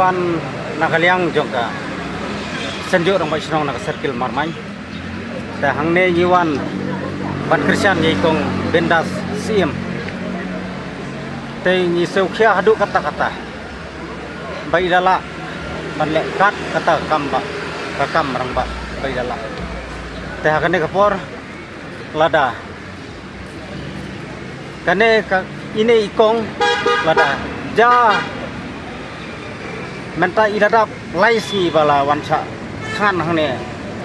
Iwan nakaliang jongka senjuk orang baik senang nak circle marmai. Dah hangne Iwan ban Christian yikong bendas sim. Tei ni seukia hadu kata-kata. Baik dala ban lekat kata kamba kakam rangba baik dala. Teh hakane kapor lada. Kane ini ikong lada ja menta idadap laisi bala wansa khan hangne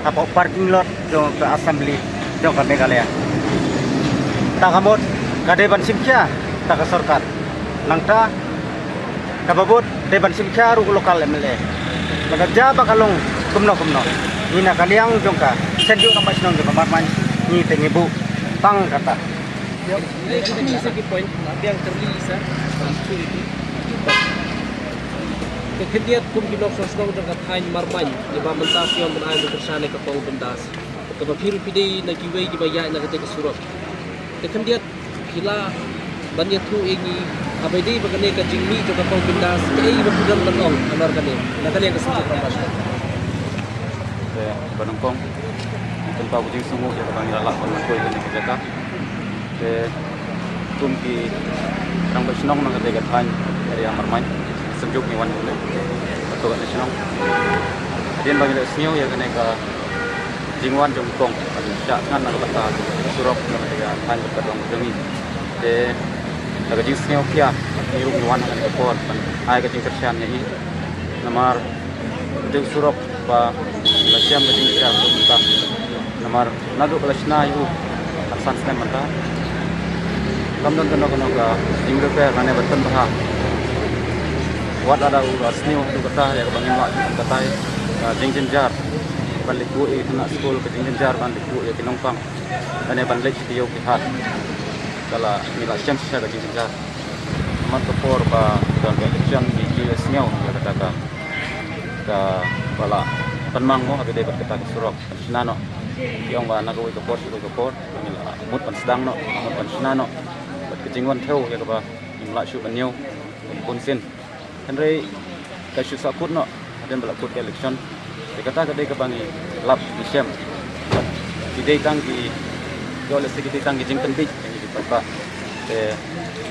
apa parking lot jong ke assembly jong ke Meghalaya takamot kade ban simkya ta ka sarkar nangta kababot de ban simkya ru lokal MLA laga ja bakalong kumno ina kaliang jong ka senju nama sinong jong marman ni tengibu tang kata. Ini segi poin yang terlihat kekhidiyat kum binok sosnong dengan hain marmai di bamentasi yang menaik bersane ke pau bendas ke bakiru pidei na giwei di baya na kete kesurok kekhidiyat hila banyak tu ingi abadi bagane ka jingmi jo ka pau bendas kei bakudam lanong anar kane na kali yang kesujuk rampas ya banongkong tempat bujing sungu ya bang lalak kon koi ni kerja ke tumki rang bersenong nang kete hain dari marmai sejuk ni wan ni atau kat nasional dia bagi le sniu ya kena ka jingwan jongkong ja ngan nak kata surok nak kata han ka dong demi de daga jing sniu kia ni ru wan kan ka por ai ka jing kersian ni namar de surok pa lasiam ka jing ka mentah namar nadu kelasna yu asan snem mentah kamdan kono ka jing repair ane berten bah wat ada uras ni waktu kata ya bangin mak kata jing jar balik ku kena school ke jing jar balik ku ya kinongpang ane balik video kihat kala mila syam sya ke jing jar mat por ba dan election di US nyau ya kata ka bala penmang mo agade berkata surok sinano yang ba nagawi ke por mila mut pan sedang no mut pan sinano ke jingwan theu ya ba mila syu anyau punsin Henry kasus sakut no dan berlaku election dikata kadai ke bangi lap di syam di tangki oleh sedikit tangki jing penting yang di tempat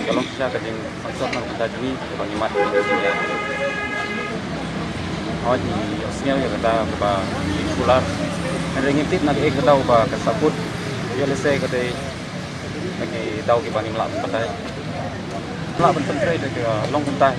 kalau saya kajing maksud nak kita jini ke bangi mat ya awak ni siang ya kata ba kular Henry ngintip nak tahu ba kasakut oleh saya kadai lagi tahu ke bangi lap pakai lap penting saya ke long pentai